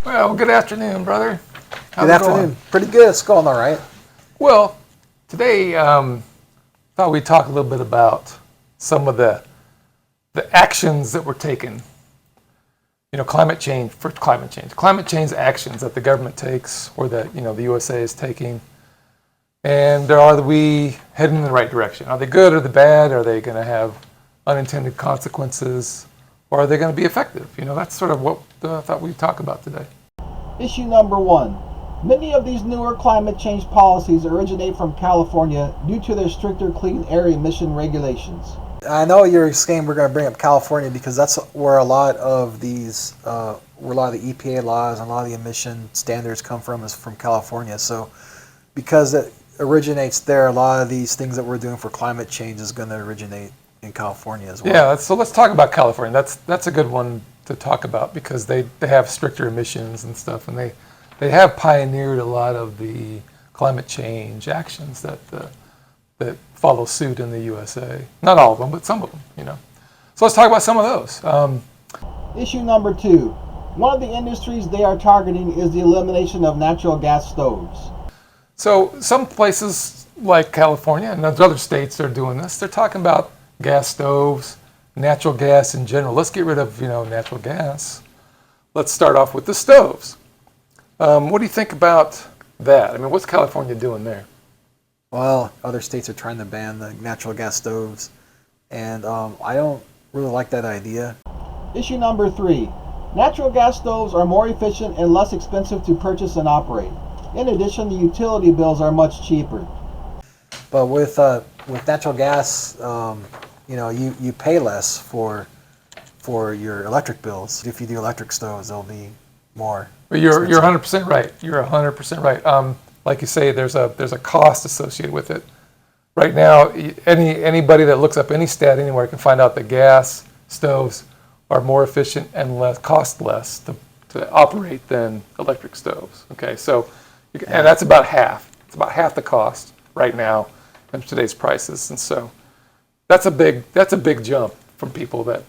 Well, good afternoon, brother. How's Good it afternoon. going? Pretty good. It's going all right. Well, today thought we'd talk a little bit about some of the actions that were taken. You know, climate change actions that the government takes, or that the USA is taking. And are we heading in the right direction? Are they good or the bad? Are they going to have unintended consequences, or are they going to be effective? That's sort of what I thought we'd talk about today. Issue number 1. Many of these newer climate change policies originate from California due to their stricter clean air emission regulations. I know you're saying we're going to bring up California because that's where a lot of these, where a lot of the EPA laws and a lot of the emission standards come from, is from California. So because it originates there, a lot of these things that we're doing for climate change is going to originate in California as well. Yeah, so let's talk about California. That's a good one to talk about because they have stricter emissions and stuff, and they have pioneered a lot of the climate change actions that follow suit in the USA. Not all of them, but some of them. So let's talk about some of those. Issue number 2. One of the industries they are targeting is the elimination of natural gas stoves. So some places like California and other states are doing this. They're talking about gas stoves, natural gas in general. Let's get rid of natural gas. Let's start off with the stoves. What do you think about that? I mean, what's California doing there? Well, other states are trying to ban the natural gas stoves, and I don't really like that idea. Issue number 3. Natural gas stoves are more efficient and less expensive to purchase and operate. In addition, the utility bills are much cheaper. But with natural gas, you pay less for your electric bills. If you do electric stoves, they'll be more. But you're 100% right. You're 100% right. Like you say, there's a cost associated with it. Right now, anybody that looks up any stat anywhere can find out that gas stoves are more efficient and cost less to operate than electric stoves. Okay, so and that's about half. It's about half the cost right now in today's prices, and so that's a big jump from people that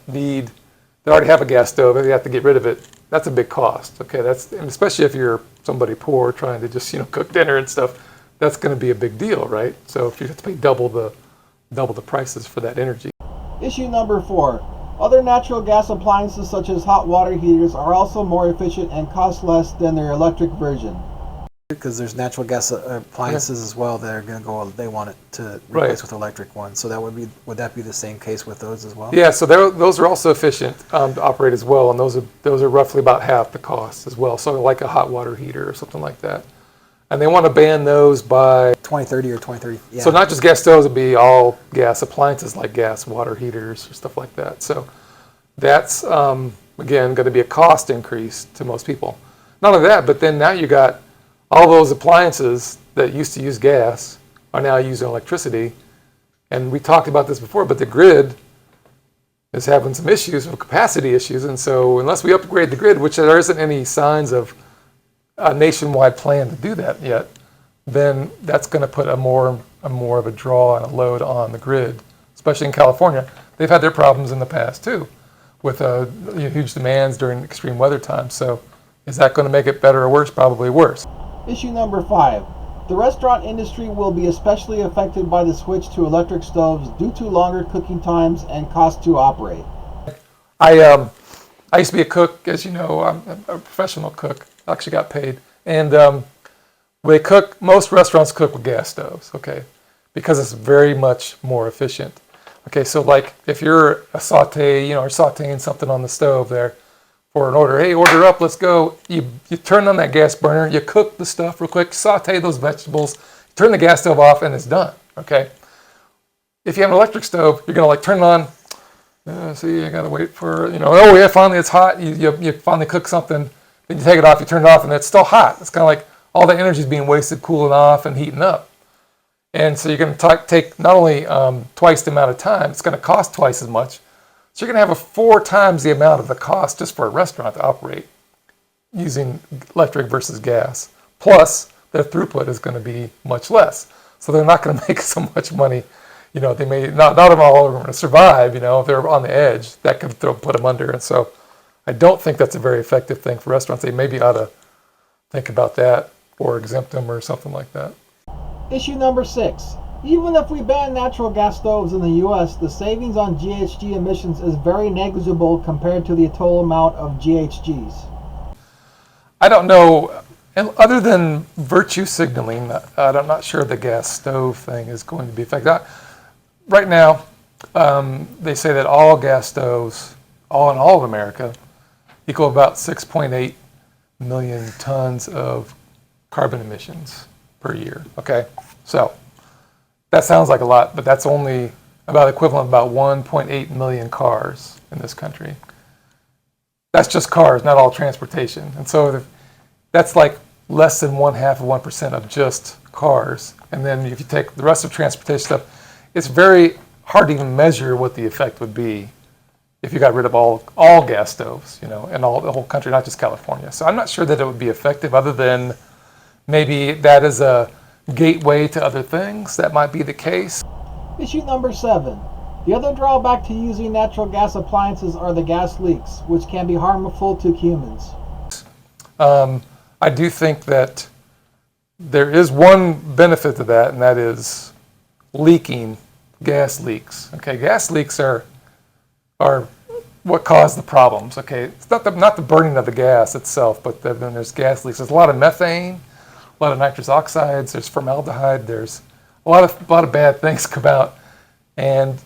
already have a gas stove and they have to get rid of it. That's a big cost. Okay, and especially if you're somebody poor trying to just cook dinner and stuff, that's going to be a big deal, right? So if you have to pay double the prices for that energy. Issue number 4. Other natural gas appliances such as hot water heaters are also more efficient and cost less than their electric version. Because there's natural gas appliances as well that are going to go. They want it to replace with electric ones. So would that be the same case with those as well? Yeah. So those are also efficient to operate as well, and those are roughly about half the cost as well. So like a hot water heater or something like that, and they want to ban those by 2030 or 2030. Yeah. So not just gas stoves, it'd be all gas appliances like gas water heaters or stuff like that. So that's again going to be a cost increase to most people. Not only that, but then now you got all those appliances that used to use gas are now using electricity. And we talked about this before, but the grid is having some issues, some capacity issues. And so unless we upgrade the grid, which there isn't any signs of a nationwide plan to do that yet, then that's going to put a more of a draw and a load on the grid, especially in California. They've had their problems in the past too, with huge demands during extreme weather times. So is that going to make it better or worse? Probably worse. Issue number 5. The restaurant industry will be especially affected by the switch to electric stoves due to longer cooking times and cost to operate. I used to be a cook, as you know. I'm a professional cook. I actually got paid. And most restaurants cook with gas stoves, okay, because it's very much more efficient. Okay, so like if you're or sauteing something on the stove there, for an order, hey, order up, let's go. You turn on that gas burner, you cook the stuff real quick, saute those vegetables, turn the gas stove off, and it's done. Okay. If you have an electric stove, you're gonna turn it on. See, I gotta wait for oh yeah, finally it's hot. You finally cook something, then you take it off, you turn it off, and it's still hot. It's kind of like all the energy is being wasted cooling off and heating up. And so you're gonna take not only twice the amount of time, it's gonna cost twice as much. So you're going to have 4 times the amount of the cost just for a restaurant to operate using electric versus gas. Plus, their throughput is going to be much less. So they're not going to make so much money. They may not all are going to survive. If they're on the edge, that could put them under. And so I don't think that's a very effective thing for restaurants. They maybe ought to think about that or exempt them or something like that. Issue number 6. Even if we ban natural gas stoves in the U.S., the savings on GHG emissions is very negligible compared to the total amount of GHGs. I don't know, and other than virtue signaling, I'm not sure the gas stove thing is going to be effective. Right now, they say that all gas stoves, all in all of America, equal about 6.8 million tons of carbon emissions per year. Okay, so that sounds like a lot, but that's only about equivalent to about 1.8 million cars in this country. That's just cars, not all transportation. And so that's like less than 0.5% of just cars. And then if you take the rest of transportation stuff, it's very hard to even measure what the effect would be if you got rid of all gas stoves, you know, in the whole country, not just California. So I'm not sure that it would be effective, other than maybe that is a gateway to other things. That might be the case. Issue number 7. The other drawback to using natural gas appliances are the gas leaks, which can be harmful to humans. I do think that there is one benefit to that, and that is leaking, gas leaks. Okay, gas leaks are what cause the problems. Okay, it's not the burning of the gas itself, but then there's gas leaks. There's a lot of methane, a lot of nitrous oxides. There's formaldehyde. There's a lot of bad things come out. And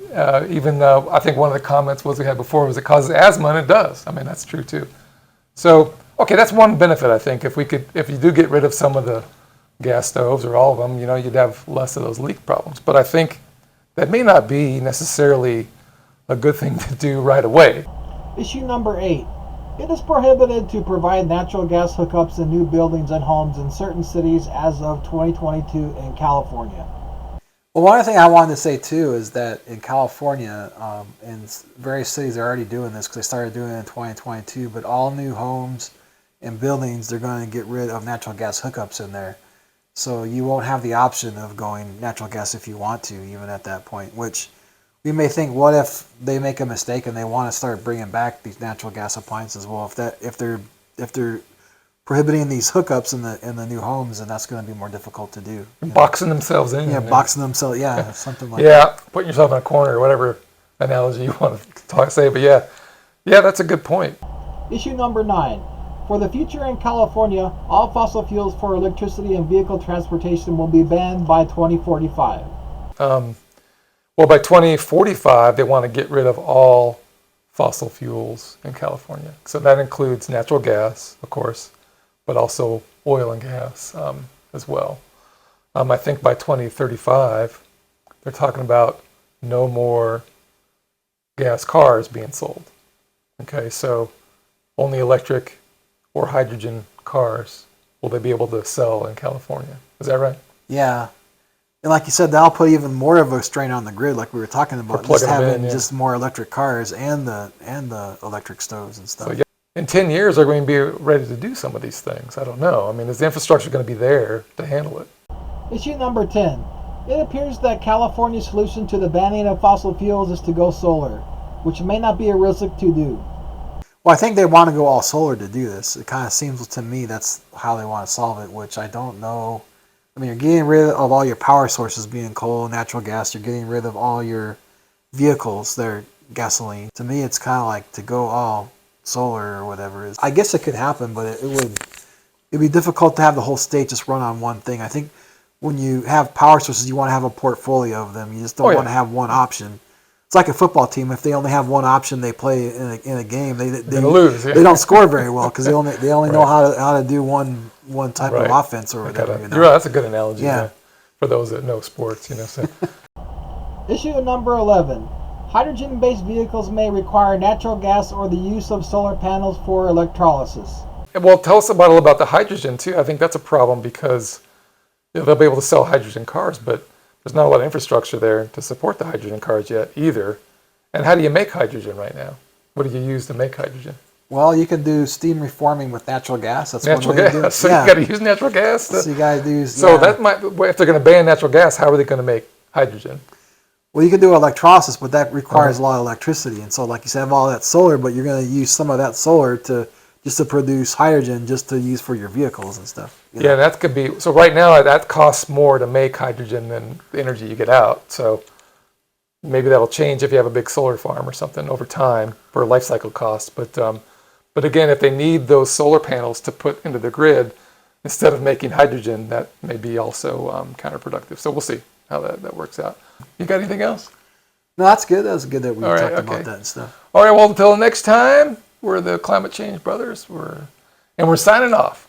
even though I think one of the comments we had before was it causes asthma, and it does. I mean, that's true too. So, okay, that's one benefit, I think. If you do get rid of some of the gas stoves or all of them, you know, you'd have less of those leak problems. But I think that may not be necessarily a good thing to do right away. Issue number 8. It is prohibited to provide natural gas hookups in new buildings and homes in certain cities as of 2022 in California. Well, one thing I wanted to say too is that in California, and various cities are already doing this because they started doing it in 2022, but all new homes and buildings, they're going to get rid of natural gas hookups in there. So you won't have the option of going natural gas if you want to, even at that point, which we may think, what if they make a mistake and they want to start bringing back these natural gas appliances? Well, if they're prohibiting these hookups in the new homes, and that's going to be more difficult to do. Boxing themselves in. Yeah, boxing themselves. Yeah, something like yeah, putting yourself in a corner or whatever analogy you want to say. But yeah, that's a good point. Issue number 9. For the future in California, all fossil fuels for electricity and vehicle transportation will be banned by 2045. Well, by 2045, they want to get rid of all fossil fuels in California. So that includes natural gas, of course, but also oil and gas as well. I think by 2035, they're talking about no more gas cars being sold. Okay, so only electric or hydrogen cars will they be able to sell in California. Is that right? Yeah. And like you said, that'll put even more of a strain on the grid, like we were talking about, just having just more electric cars and the electric stoves and stuff. So, yeah. In 10 years, are going to be ready to do some of these things? I don't know. I mean, is the infrastructure going to be there to handle it? Issue number 10. It appears that California's solution to the banning of fossil fuels is to go solar, which may not be realistic to do. Well, I think they want to go all solar to do this. It kind of seems to me that's how they want to solve it, which I don't know. I mean, you're getting rid of all your power sources being coal, natural gas. You're getting rid of all your vehicles that are gasoline. To me, it's kind of like to go all solar or whatever it is. I guess it could happen, but it'd be difficult to have the whole state just run on one thing. I think when you have power sources, you want to have a portfolio of them. You just don't want to have one option. It's like a football team. If they only have one option they play in a game, they lose. Yeah. They don't score very well because they only know how to do one type of offense or whatever. You're right. That's a good analogy. Yeah. For those that know sports, So. Issue number 11. Hydrogen-based vehicles may require natural gas or the use of solar panels for electrolysis. Well, tell us about the hydrogen too. I think that's a problem because they'll be able to sell hydrogen cars, but there's not a lot of infrastructure there to support the hydrogen cars yet either. And how do you make hydrogen right now? What do you use to make hydrogen? Well, you can do steam reforming with natural gas. That's natural one way gas. to do it. So you got to use natural gas. So you got to use. So that might. If they're going to ban natural gas, how are they going to make hydrogen? Well, you can do electrolysis, but that requires a lot of electricity. And so, like you said, have all that solar, but you're going to use some of that solar to produce hydrogen just to use for your vehicles and stuff. Yeah, that could be. So right now, that costs more to make hydrogen than the energy you get out. So maybe that'll change if you have a big solar farm or something over time for life cycle costs. But again, if they need those solar panels to put into the grid instead of making hydrogen, that may be also counterproductive. So we'll see how that works out. You got anything else? No, that's good. That was good that we All right, talked okay. about that and stuff. All right, well, until next time, we're the Climate Change Brothers. We're signing off.